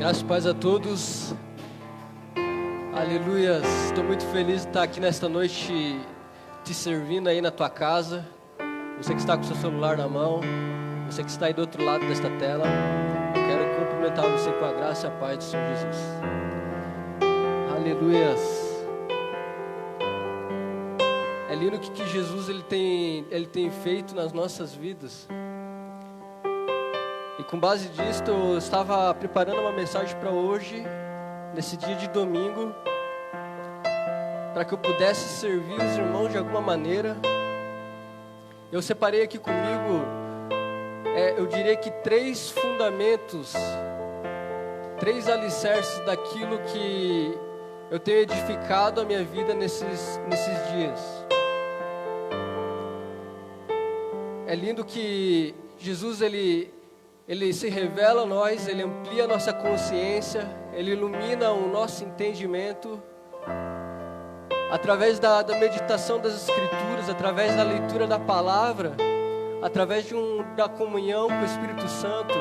Graças e paz a todos. Aleluias. Estou muito feliz de estar aqui nesta noite te servindo aí na tua casa. Você que está com seu celular na mão, você que está aí do outro lado desta tela, eu quero cumprimentar você com a graça e a paz do Senhor Jesus. Aleluias. É lindo o que Jesus ele tem feito nas nossas vidas. E com base disso, eu estava preparando uma mensagem para hoje, nesse dia de domingo, para que eu pudesse servir os irmãos de alguma maneira. Eu separei aqui comigo, eu diria que 3 fundamentos, 3 alicerces daquilo que eu tenho edificado a minha vida nesses dias. É lindo que Jesus, ele se revela a nós, Ele amplia a nossa consciência, Ele ilumina o nosso entendimento, através da meditação das Escrituras, através da leitura da Palavra, através da comunhão com o Espírito Santo.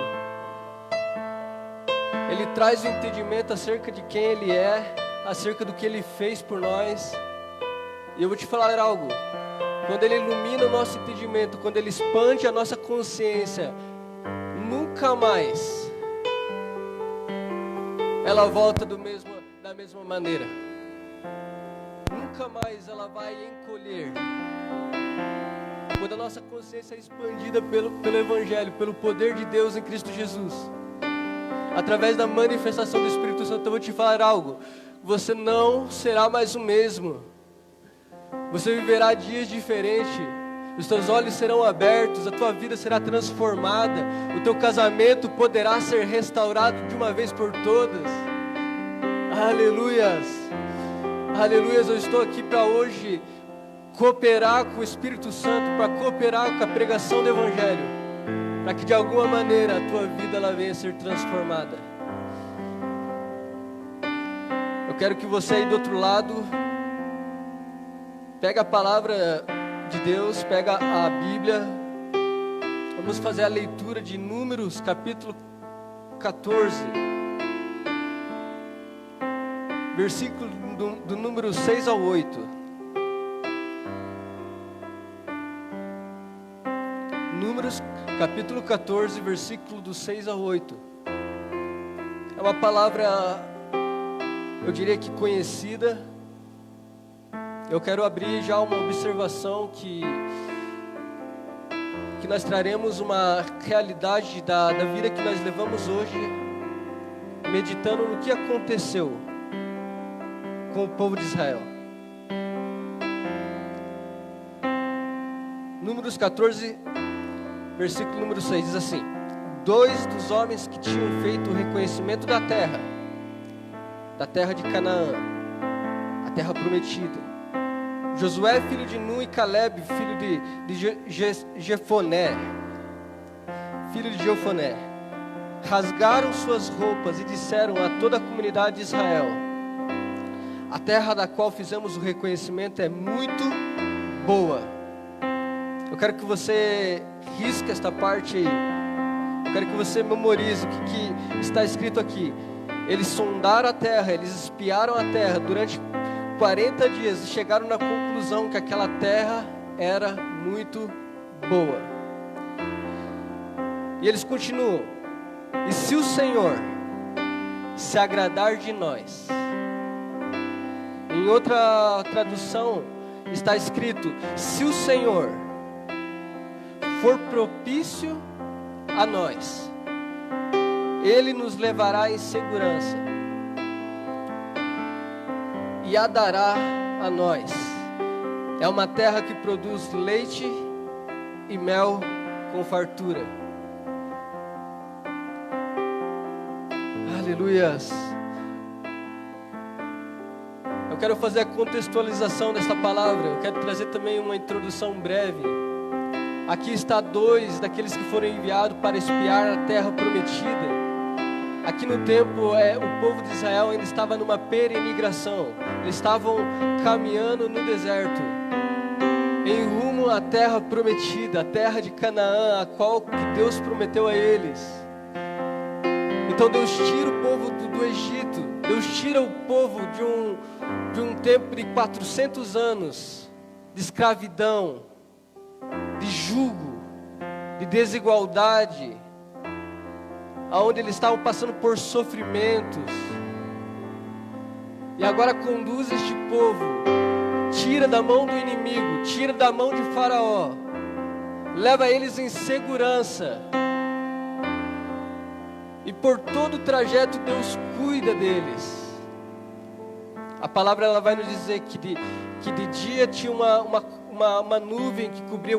Ele traz o entendimento acerca de quem Ele é, acerca do que Ele fez por nós. E eu vou te falar algo, quando Ele ilumina o nosso entendimento, quando Ele expande a nossa consciência, nunca mais ela volta da mesma maneira. Nunca mais ela vai encolher. Quando a nossa consciência é expandida pelo Evangelho, pelo poder de Deus em Cristo Jesus, através da manifestação do Espírito Santo, eu vou te falar algo. Você não será mais o mesmo. Você viverá dias diferentes. Os teus olhos serão abertos, a tua vida será transformada, o teu casamento poderá ser restaurado de uma vez por todas. Aleluias, aleluias. Eu estou aqui para hoje cooperar com o Espírito Santo, para cooperar com a pregação do Evangelho, para que de alguma maneira a tua vida ela venha a ser transformada. Eu quero que você aí do outro lado pega a palavra de Deus, pega a Bíblia. Vamos fazer a leitura de Números, capítulo 14, versículo do número 6 ao 8. Números, capítulo 14, versículo do 6 ao 8. É uma palavra, eu diria que conhecida. Eu quero abrir já uma observação que nós traremos uma realidade da vida que nós levamos hoje, meditando no que aconteceu com o povo de Israel. Números 14, versículo número 6, diz assim: 2 dos homens que tinham feito o reconhecimento da terra de Canaã, a terra prometida, Josué, filho de Nun, e Caleb, filho de Jefoné, rasgaram suas roupas e disseram a toda a comunidade de Israel: a terra da qual fizemos o reconhecimento é muito boa. Eu quero que você risque esta parte aí. Eu quero que você memorize o que está escrito aqui. Eles sondaram a terra, eles espiaram a terra durante 40 dias e chegaram na conclusão que aquela terra era muito boa. E eles continuam: e se o Senhor se agradar de nós? Em outra tradução está escrito: se o Senhor for propício a nós, Ele nos levará em segurança e a dará a nós. É uma terra que produz leite e mel com fartura. Aleluias. Eu quero fazer a contextualização desta palavra. Eu quero trazer também uma introdução breve. Aqui está 2 daqueles que foram enviados para espiar a terra prometida. Aqui no tempo, o povo de Israel ainda estava numa peregrinação. Eles estavam caminhando no deserto, em rumo à terra prometida, a terra de Canaã, a qual que Deus prometeu a eles. Então Deus tira o povo do Egito, Deus tira o povo de um tempo de 400 anos de escravidão, de jugo, de desigualdade, aonde eles estavam passando por sofrimentos, e agora conduz este povo, tira da mão do inimigo, tira da mão de Faraó, leva eles em segurança, e por todo o trajeto Deus cuida deles. A palavra ela vai nos dizer que de dia tinha uma nuvem que cobria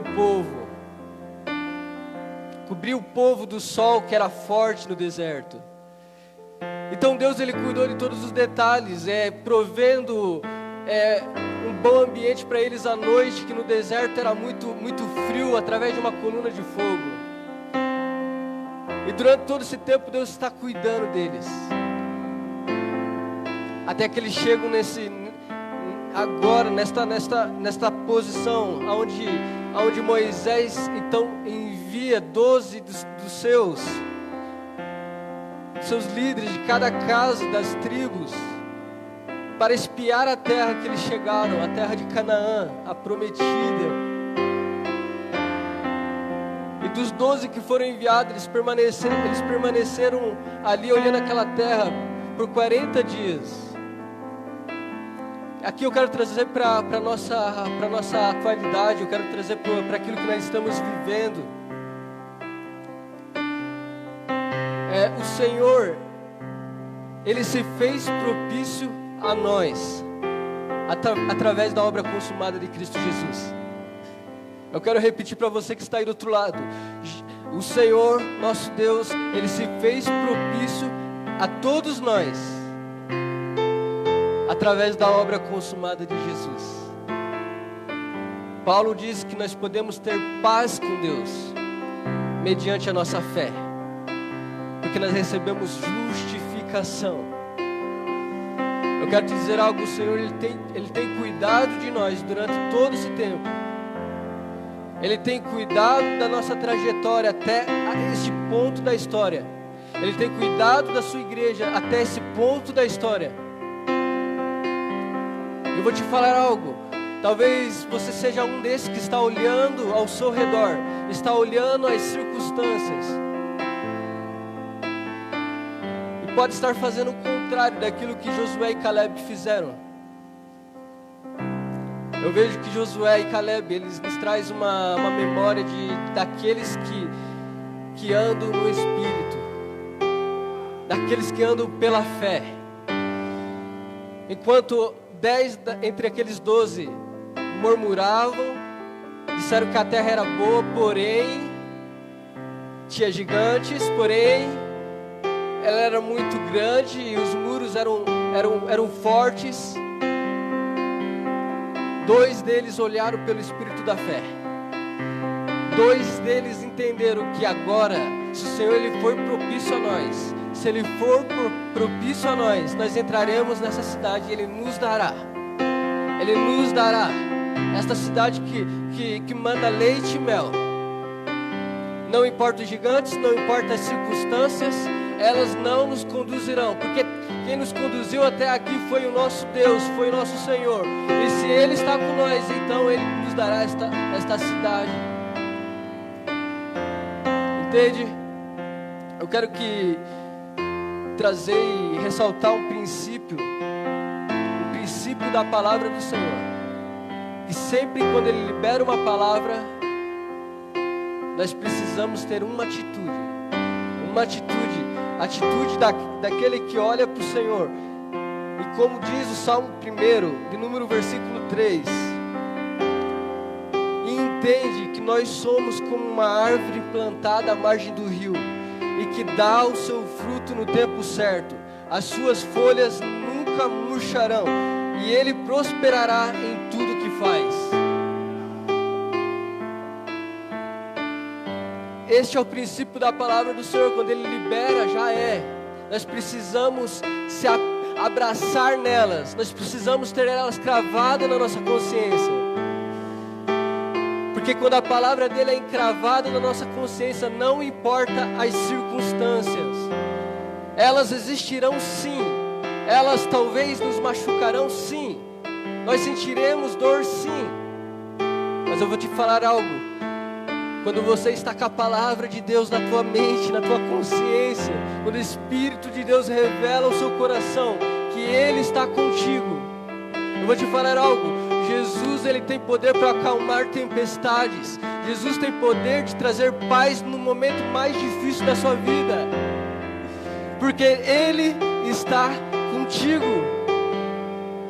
o povo do sol que era forte no deserto. Então Deus ele cuidou de todos os detalhes, provendo um bom ambiente para eles à noite, que no deserto era muito, muito frio, através de uma coluna de fogo. E durante todo esse tempo Deus está cuidando deles, até que eles chegam nesta posição onde Moisés então envia 12 dos seus líderes de cada casa das tribos para espiar a terra que eles chegaram, a terra de Canaã, a prometida. E dos 12 que foram enviados, eles permaneceram ali olhando aquela terra por 40 dias. Aqui eu quero trazer para a nossa atualidade, eu quero trazer para aquilo que nós estamos vivendo. O Senhor, Ele se fez propício a nós, através da obra consumada de Cristo Jesus. Eu quero repetir para você que está aí do outro lado. O Senhor, nosso Deus, Ele se fez propício a todos nós, através da obra consumada de Jesus. Paulo diz que nós podemos ter paz com Deus, mediante a nossa fé, porque nós recebemos justificação. Eu quero te dizer algo, o Senhor Ele tem cuidado de nós durante todo esse tempo. Ele tem cuidado da nossa trajetória até este ponto da história. Ele tem cuidado da sua igreja até esse ponto da história. Eu vou te falar algo. Talvez você seja um desses que está olhando ao seu redor, está olhando as circunstâncias, e pode estar fazendo o contrário daquilo que Josué e Caleb fizeram. Eu vejo que Josué e Caleb, eles nos trazem uma memória daqueles que andam no Espírito, daqueles que andam pela fé. Enquanto 10 entre aqueles 12 murmuravam, disseram que a terra era boa, porém tinha gigantes, porém ela era muito grande e os muros eram fortes. 2 deles olharam pelo Espírito da fé. 2 deles entenderam que agora, se o Senhor Ele for propício a nós, se Ele for propício a nós, nós entraremos nessa cidade e Ele nos dará. Ele nos dará esta cidade que manda leite e mel. Não importa os gigantes, não importa as circunstâncias, elas não nos conduzirão, porque quem nos conduziu até aqui foi o nosso Deus, foi o nosso Senhor. E se Ele está com nós, então Ele nos dará esta cidade. Entende? Eu quero trazer e ressaltar um princípio da palavra do Senhor. Que sempre quando Ele libera uma palavra, nós precisamos ter uma atitude daquele que olha para o Senhor. E como diz o Salmo 1, de número versículo 3, e entende que nós somos como uma árvore plantada à margem do rio, e que dá o seu fruto no tempo certo, as suas folhas nunca murcharão, e ele prosperará em tudo que faz. Este é o princípio da palavra do Senhor. Quando Ele libera, já é. Nós precisamos se abraçar nelas. Nós precisamos ter elas cravadas na nossa consciência. Porque quando a palavra dele é encravada na nossa consciência, não importa as circunstâncias. Elas existirão sim, elas talvez nos machucarão sim, nós sentiremos dor sim, mas eu vou te falar algo: quando você está com a palavra de Deus na tua mente, na tua consciência, quando o Espírito de Deus revela ao seu coração que Ele está contigo, eu vou te falar algo: Jesus, Ele tem poder para acalmar tempestades. Jesus tem poder de trazer paz no momento mais difícil da sua vida, porque Ele está contigo.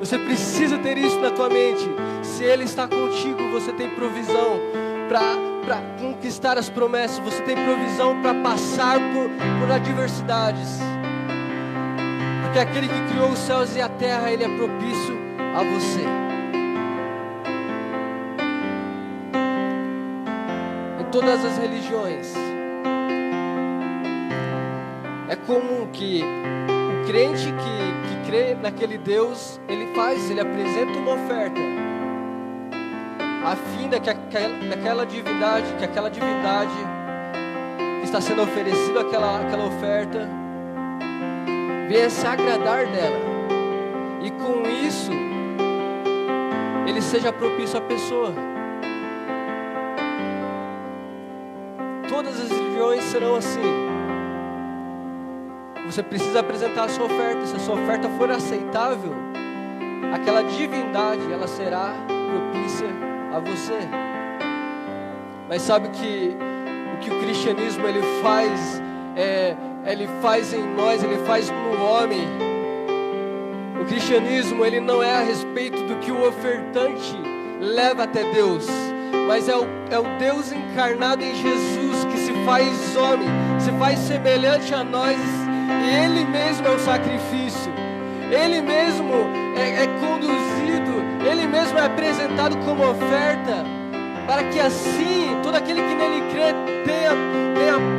Você precisa ter isso na tua mente. Se Ele está contigo, você tem provisão para conquistar as promessas. Você tem provisão para passar por adversidades, porque aquele que criou os céus e a terra, Ele é propício a você. Em todas as religiões é comum que o crente que crê naquele Deus, ele apresenta uma oferta, a fim de que aquela divindade que está sendo oferecida aquela oferta venha se agradar dela, e com isso ele seja propício à pessoa. Todas as religiões serão assim. Você precisa apresentar a sua oferta. Se a sua oferta for aceitável, aquela divindade, ela será propícia a você. Mas sabe que o que o cristianismo ele faz em nós, ele faz no homem. O cristianismo, ele não é a respeito do que o ofertante leva até Deus, mas é o Deus encarnado em Jesus que se faz homem, se faz semelhante a nós, e Ele mesmo é o sacrifício, Ele mesmo é conduzido, Ele mesmo é apresentado como oferta, para que assim todo aquele que nele crê tenha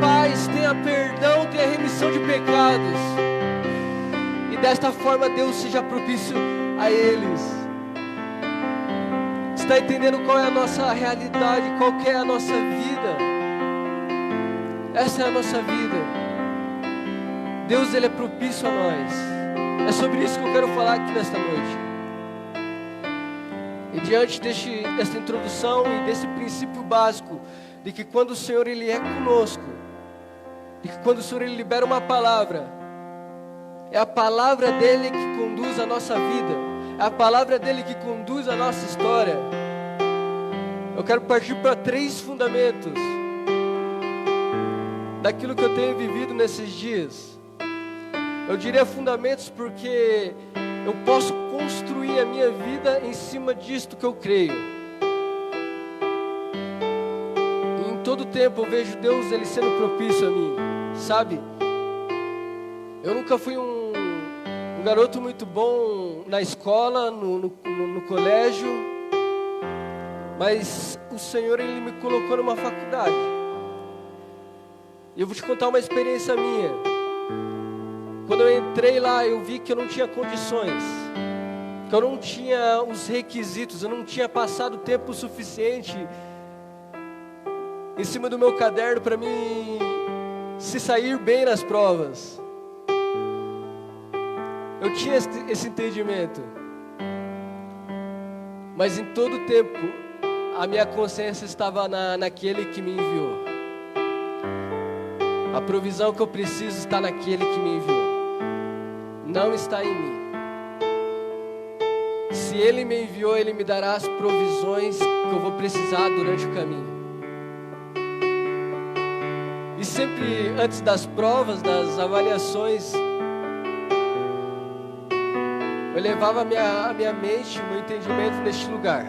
paz, tenha perdão, tenha remissão de pecados, e desta forma Deus seja propício a eles. Está entendendo qual é a nossa realidade, qual que é a nossa vida? Essa é a nossa vida. Deus, Ele é propício a nós. É sobre isso que eu quero falar aqui nesta noite. E diante desta introdução e desse princípio básico, de que quando o Senhor Ele é conosco, de que quando o Senhor Ele libera uma palavra, é a palavra dEle que conduz a nossa vida, é a palavra dEle que conduz a nossa história. Eu quero partir para 3 fundamentos daquilo que eu tenho vivido nesses dias. Eu diria fundamentos porque eu posso construir a minha vida em cima disto que eu creio. E em todo tempo eu vejo Deus Ele sendo propício a mim, sabe? Eu nunca fui um garoto muito bom na escola, no colégio, mas o Senhor Ele me colocou numa faculdade. E eu vou te contar uma experiência minha. Quando eu entrei lá, eu vi que eu não tinha condições, que eu não tinha os requisitos, eu não tinha passado tempo suficiente em cima do meu caderno para mim se sair bem nas provas. Eu tinha esse entendimento, mas em todo tempo a minha consciência estava naquele que me enviou. A provisão que eu preciso está naquele que me enviou, não está em mim. Se Ele me enviou, Ele me dará as provisões que eu vou precisar durante o caminho. E sempre antes das provas, das avaliações, eu levava a minha mente, o meu entendimento neste lugar.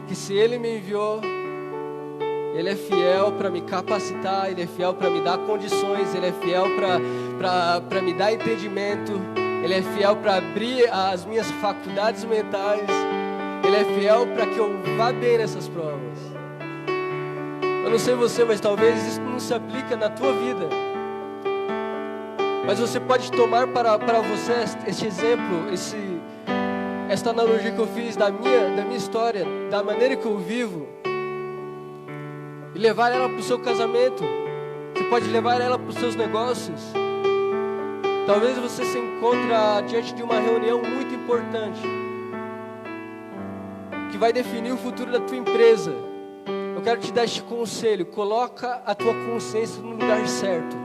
Que se Ele me enviou, Ele é fiel para me capacitar, Ele é fiel para me dar condições, Ele é fiel para me dar entendimento, Ele é fiel para abrir as minhas faculdades mentais, Ele é fiel para que eu vá bem nessas provas. Eu não sei você, mas talvez isso não se aplica na tua vida. Mas você pode tomar para você este exemplo, esta analogia que eu fiz da minha história, da maneira que eu vivo, e levar ela para o seu casamento. Você pode levar ela para os seus negócios. Talvez você se encontre diante de uma reunião muito importante, que vai definir o futuro da tua empresa. Eu quero te dar este conselho: coloca a tua consciência no lugar certo.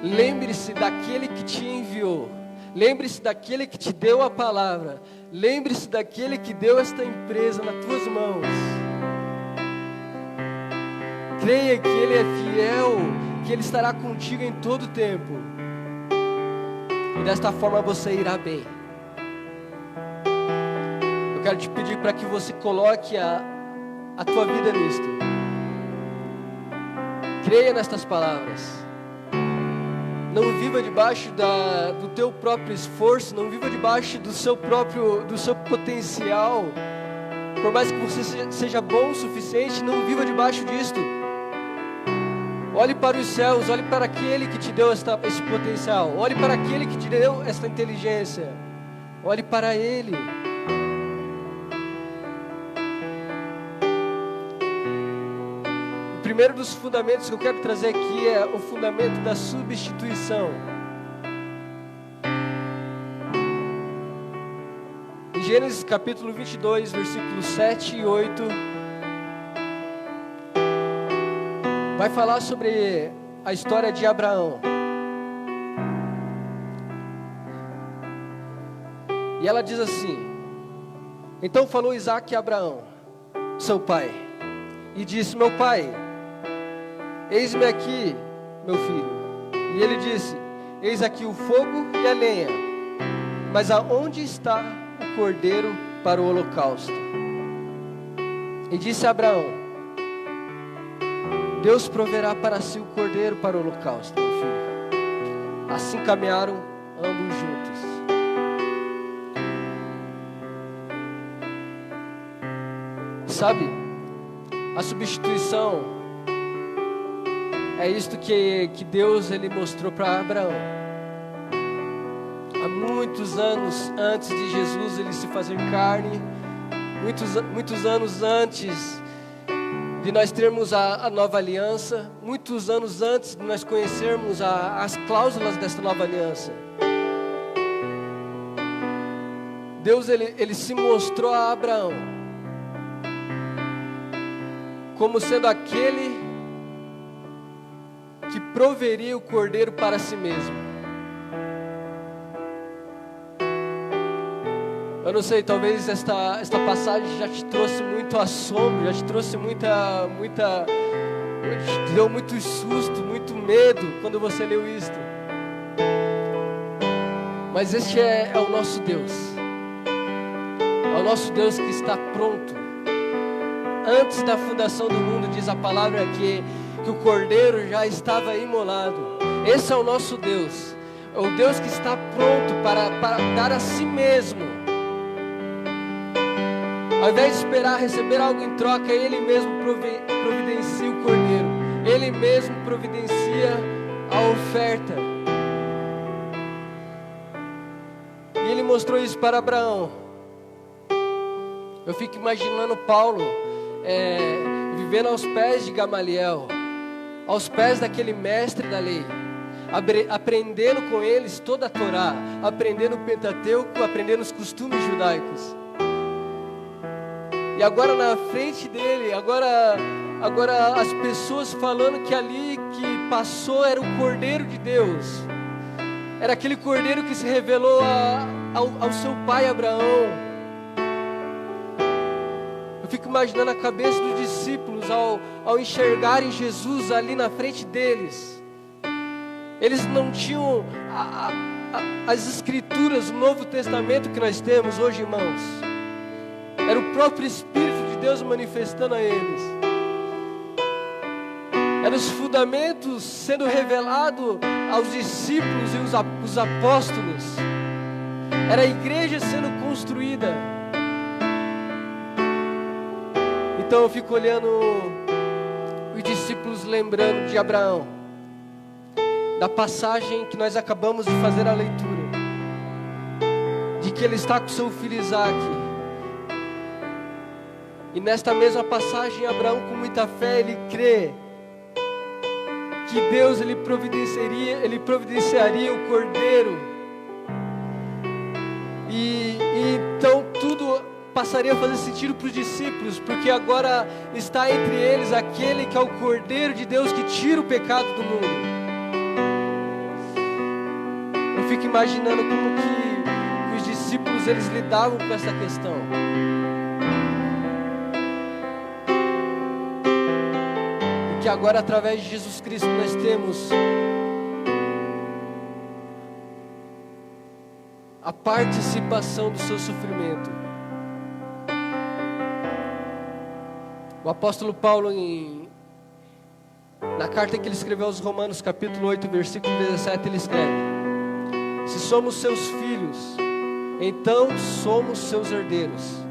Lembre-se daquele que te enviou. Lembre-se daquele que te deu a palavra. Lembre-se daquele que deu esta empresa nas tuas mãos. Creia que Ele é fiel, que Ele estará contigo em todo o tempo. E desta forma você irá bem. Eu quero te pedir para que você coloque a tua vida nisto. Creia nestas palavras. Não viva debaixo do teu próprio esforço, não viva debaixo do seu potencial. Por mais que você seja bom o suficiente, não viva debaixo disto. Olhe para os céus, olhe para aquele que te deu esse potencial. Olhe para aquele que te deu esta inteligência. Olhe para Ele. O primeiro dos fundamentos que eu quero trazer aqui é o fundamento da substituição. Em Gênesis capítulo 22, versículos 7 e 8, vai falar sobre a história de Abraão. E ela diz assim: então falou Isaque a Abraão, seu pai, e disse: meu pai, eis-me aqui, meu filho. E ele disse: eis aqui o fogo e a lenha, mas aonde está o cordeiro para o holocausto? E disse a Abraão: Deus proverá para si o cordeiro para o holocausto, meu filho. Assim caminharam ambos juntos. Sabe, a substituição é isto que Deus ele mostrou para Abraão. Há muitos anos antes de Jesus ele se fazer carne, muitos anos antes de nós termos a nova aliança, muitos anos antes de nós conhecermos as cláusulas desta nova aliança, Deus ele se mostrou a Abraão como sendo aquele que proveria o cordeiro para si mesmo. Eu não sei, talvez esta passagem já te trouxe muito assombro, já te trouxe te deu muito susto, muito medo quando você leu isto. Mas este é o nosso Deus. É o nosso Deus que está pronto. Antes da fundação do mundo, diz a palavra que o cordeiro já estava imolado. Esse é o nosso Deus. É o Deus que está pronto para dar a si mesmo. Ao invés de esperar receber algo em troca, Ele mesmo providencia o cordeiro. Ele mesmo providencia a oferta. E Ele mostrou isso para Abraão. Eu fico imaginando Paulo vivendo aos pés de Gamaliel, aos pés daquele mestre da lei, aprendendo com eles toda a Torá, aprendendo o Pentateuco, aprendendo os costumes judaicos. E agora na frente dele, agora as pessoas falando que ali que passou era o Cordeiro de Deus. Era aquele Cordeiro que se revelou ao seu pai Abraão. Eu fico imaginando a cabeça dos discípulos ao enxergarem Jesus ali na frente deles. Eles não tinham as escrituras do Novo Testamento que nós temos hoje, irmãos. Era o próprio Espírito de Deus manifestando a eles. Eram os fundamentos sendo revelados aos discípulos e os apóstolos. Era a igreja sendo construída. Então eu fico olhando os discípulos lembrando de Abraão, da passagem que nós acabamos de fazer a leitura, de que ele está com seu filho Isaque. E nesta mesma passagem, Abraão com muita fé, ele crê que Deus ele providenciaria o cordeiro. E então tudo passaria a fazer sentido para os discípulos, porque agora está entre eles aquele que é o Cordeiro de Deus que tira o pecado do mundo. Eu fico imaginando como que os discípulos eles lidavam com essa questão. E que agora através de Jesus Cristo nós temos a participação do seu sofrimento. O apóstolo Paulo, na carta que ele escreveu aos Romanos, capítulo 8, versículo 17, ele escreve: se somos seus filhos, então somos seus herdeiros,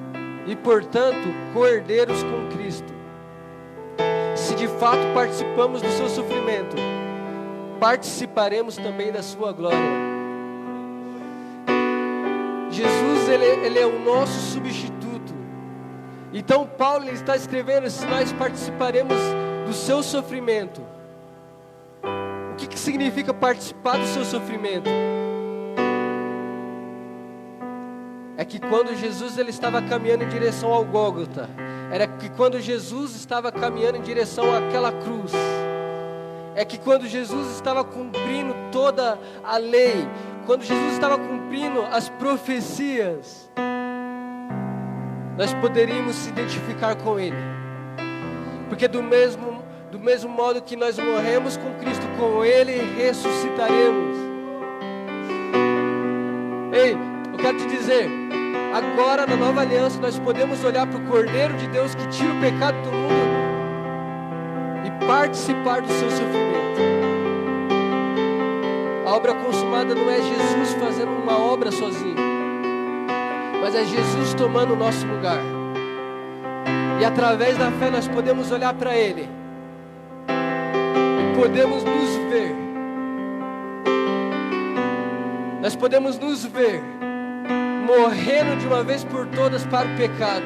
e portanto co-herdeiros com Cristo. Se de fato participamos do seu sofrimento, participaremos também da sua glória. Jesus, ele é o nosso substituto. Então Paulo ele está escrevendo: se nós participaremos do seu sofrimento. O que significa participar do seu sofrimento? É que quando Jesus ele estava caminhando em direção ao Gólgota, era que quando Jesus estava caminhando em direção àquela cruz, é que quando Jesus estava cumprindo toda a lei, quando Jesus estava cumprindo as profecias, nós poderíamos se identificar com Ele. Porque do mesmo modo que nós morremos com Cristo, com Ele ressuscitaremos. Ei, eu quero te dizer, agora na nova aliança nós podemos olhar para o Cordeiro de Deus que tira o pecado do mundo e participar do seu sofrimento. A obra consumada não é Jesus fazendo uma obra sozinho, mas é Jesus tomando o nosso lugar. E através da fé nós podemos olhar para Ele e podemos nos ver. Nós podemos nos ver morrendo de uma vez por todas para o pecado.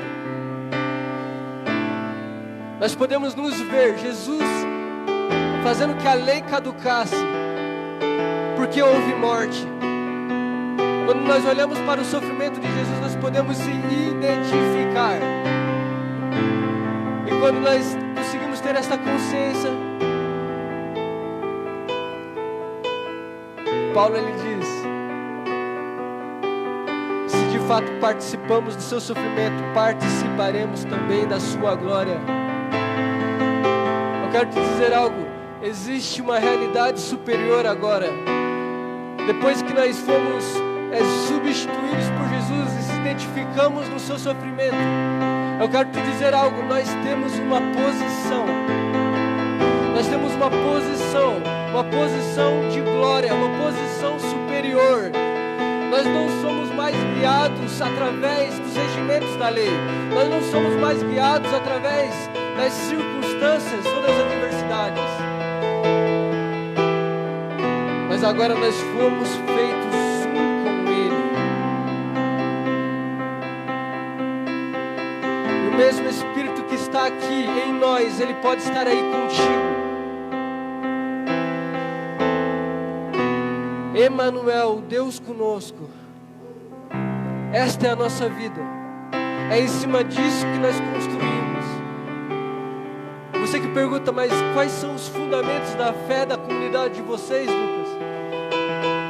Nós podemos nos ver Jesus fazendo que a lei caducasse, porque houve morte. Quando nós olhamos para o sofrimento de Jesus, nós podemos se identificar. E quando nós conseguimos ter esta consciência, Paulo ele diz: se de fato participamos do seu sofrimento, participaremos também da sua glória. Eu quero te dizer algo: existe uma realidade superior agora. Depois que nós fomos substituídos por Jesus e se identificamos no seu sofrimento, eu quero te dizer algo: nós temos uma posição. Nós temos uma posição de glória, uma posição superior. Nós não somos mais guiados através dos regimentos da lei. Nós não somos mais guiados através das circunstâncias ou das adversidades. Mas agora nós fomos feitos um com Ele. E o mesmo Espírito que está aqui em nós, Ele pode estar aí contigo. Emanuel, Deus conosco. Esta é a nossa vida. É em cima disso que nós construímos. Você que pergunta: mas quais são os fundamentos da fé da comunidade de vocês, Lucas?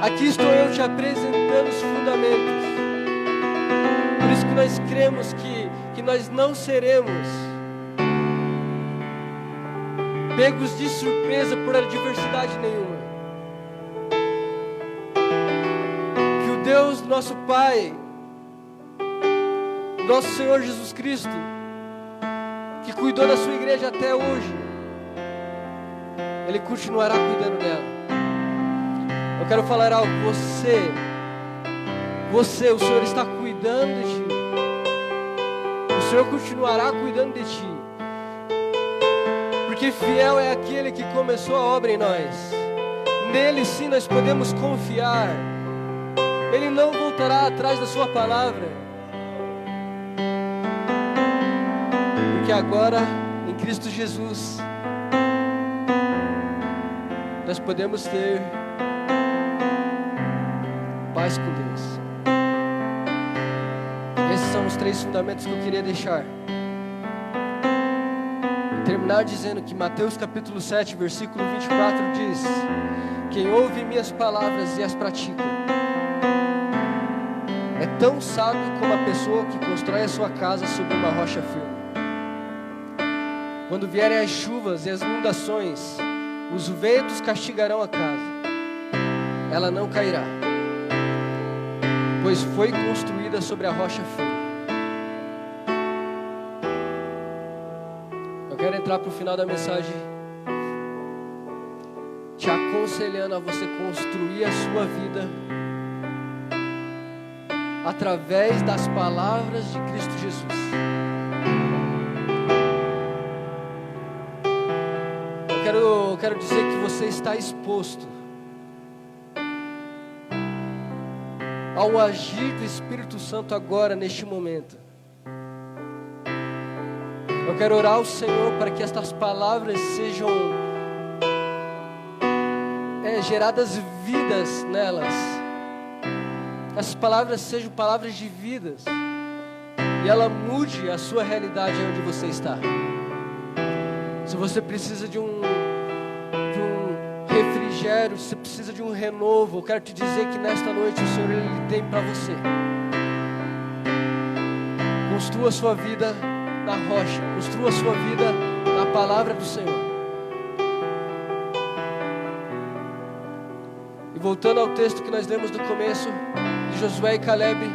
Aqui estou eu te apresentando os fundamentos. Por isso que nós cremos que nós não seremos pegos de surpresa por adversidade nenhuma. Que o Deus, nosso Pai, nosso Senhor Jesus Cristo, que cuidou da sua igreja até hoje, Ele continuará cuidando dela. Eu quero falar algo: o Senhor está cuidando de ti. O Senhor continuará cuidando de ti. Porque fiel é aquele que começou a obra em nós. Nele sim nós podemos confiar. Ele não voltará atrás da sua palavra. Porque agora, em Cristo Jesus, nós podemos ter paz com Deus. Esses são os 3 fundamentos que eu queria deixar. E terminar dizendo que Mateus capítulo 7, versículo 24 diz: quem ouve minhas palavras e as pratica é tão sábio como a pessoa que constrói a sua casa sobre uma rocha firme. Quando vierem as chuvas e as inundações, os ventos castigarão a casa. Ela não cairá, pois foi construída sobre a rocha firme. Eu quero entrar para o final da mensagem te aconselhando a você construir a sua vida através das palavras de Cristo Jesus. Eu quero dizer que você está exposto ao agir do Espírito Santo agora, neste momento. Eu quero orar ao Senhor para que estas palavras sejam geradas vidas nelas. Essas palavras sejam palavras de vidas e ela mude a sua realidade onde você está. Se você precisa de um refrigério, se você precisa de um renovo, eu quero te dizer que nesta noite o Senhor Ele tem para você. Construa a sua vida na rocha, construa a sua vida na palavra do Senhor. E voltando ao texto que nós lemos no começo, de Josué e Caleb,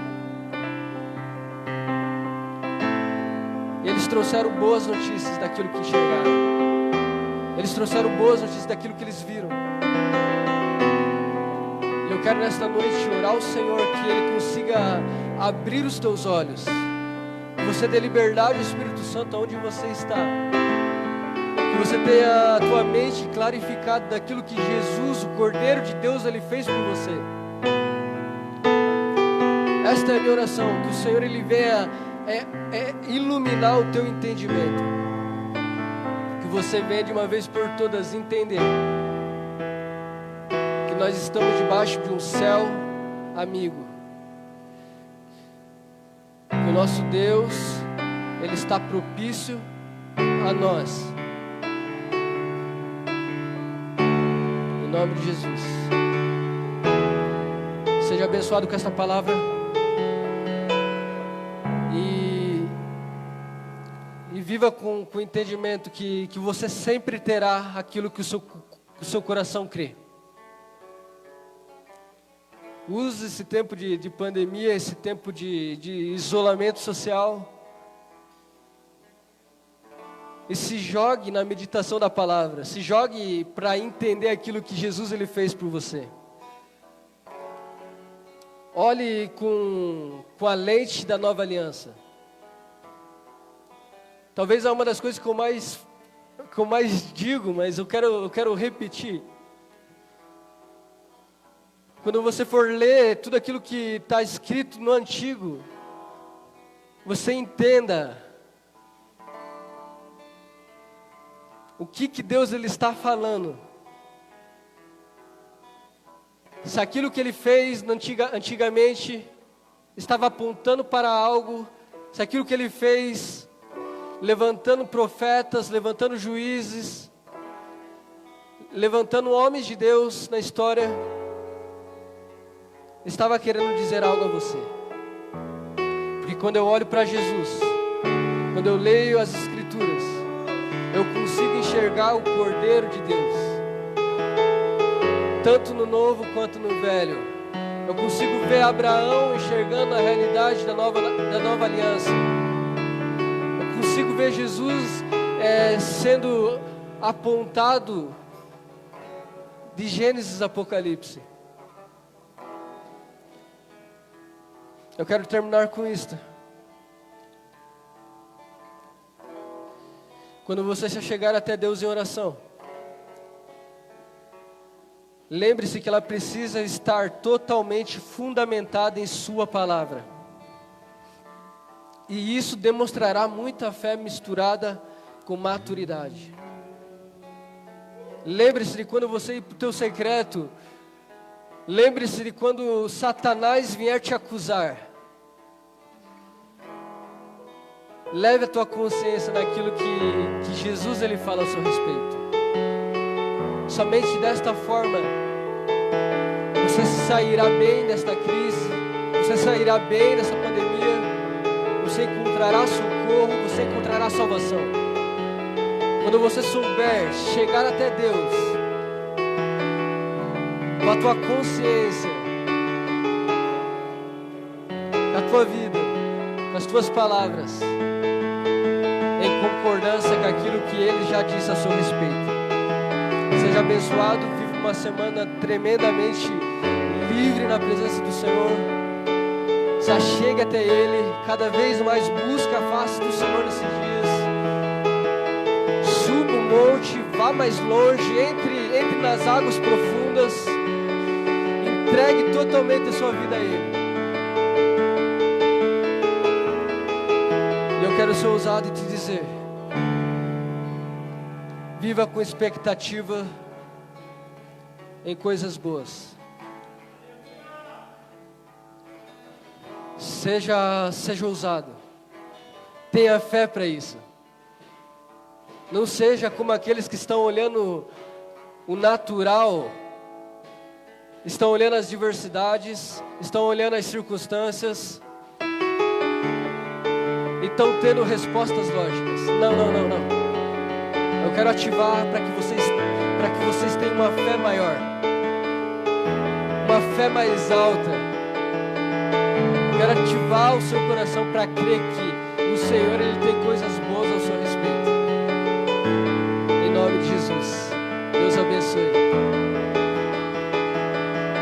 eles trouxeram boas notícias daquilo que enxergaram. Eles trouxeram boas notícias daquilo que eles viram. E eu quero nesta noite orar ao Senhor que Ele consiga abrir os teus olhos, que você dê liberdade ao Espírito Santo onde você está, que você tenha a tua mente clarificada daquilo que Jesus, o Cordeiro de Deus, Ele fez por você. Esta é a minha oração, que o Senhor Ele venha iluminar o teu entendimento, que você venha de uma vez por todas entender que nós estamos debaixo de um céu amigo, que o nosso Deus Ele está propício a nós, em nome de Jesus. Seja abençoado com esta palavra. E viva com o entendimento que você sempre terá aquilo que o seu coração crê. Use esse tempo de pandemia, esse tempo de isolamento social, e se jogue na meditação da palavra. Se jogue para entender aquilo que Jesus Ele fez por você. Olhe com a lente da nova aliança. Talvez é uma das coisas que eu mais digo, mas eu quero repetir. Quando você for ler tudo aquilo que está escrito no Antigo, você entenda o que Deus Ele está falando. Se aquilo que Ele fez antigamente estava apontando para algo, se aquilo que Ele fez levantando profetas, levantando juízes, levantando homens de Deus na história, estava querendo dizer algo a você. Porque quando eu olho para Jesus, quando eu leio as Escrituras, eu consigo enxergar o Cordeiro de Deus, tanto no Novo quanto no Velho. Eu consigo ver Abraão enxergando a realidade da nova aliança. Eu consigo ver Jesus sendo apontado de Gênesis a Apocalipse. Eu quero terminar com isto. Quando você se chegar até Deus em oração, lembre-se que ela precisa estar totalmente fundamentada em sua palavra. E isso demonstrará muita fé misturada com maturidade. Lembre-se de quando você ir para o teu secreto. Lembre-se de quando Satanás vier te acusar. Leve a tua consciência naquilo que Jesus ele fala a seu respeito. Somente desta forma você sairá bem desta crise, você sairá bem dessa pandemia, você encontrará socorro, você encontrará salvação. Quando você souber chegar até Deus, com a tua consciência, com a tua vida, com as tuas palavras, em concordância com aquilo que Ele já disse a seu respeito. Seja abençoado, viva uma semana tremendamente livre na presença do Senhor. Se achegue até Ele, cada vez mais busca a face do Senhor nesses dias. Suba o monte, vá mais longe, entre nas águas profundas. Entregue totalmente a sua vida a Ele. E eu quero ser ousado e te dizer: viva com expectativa em coisas boas. Seja ousado. Tenha fé para isso. Não seja como aqueles que estão olhando o natural, estão olhando as diversidades, estão olhando as circunstâncias e estão tendo respostas lógicas. Não. Eu quero ativar para que vocês tenham uma fé maior, uma fé mais alta. Eu quero ativar o seu coração para crer que o Senhor ele tem coisas boas ao seu respeito. Em nome de Jesus. Deus abençoe.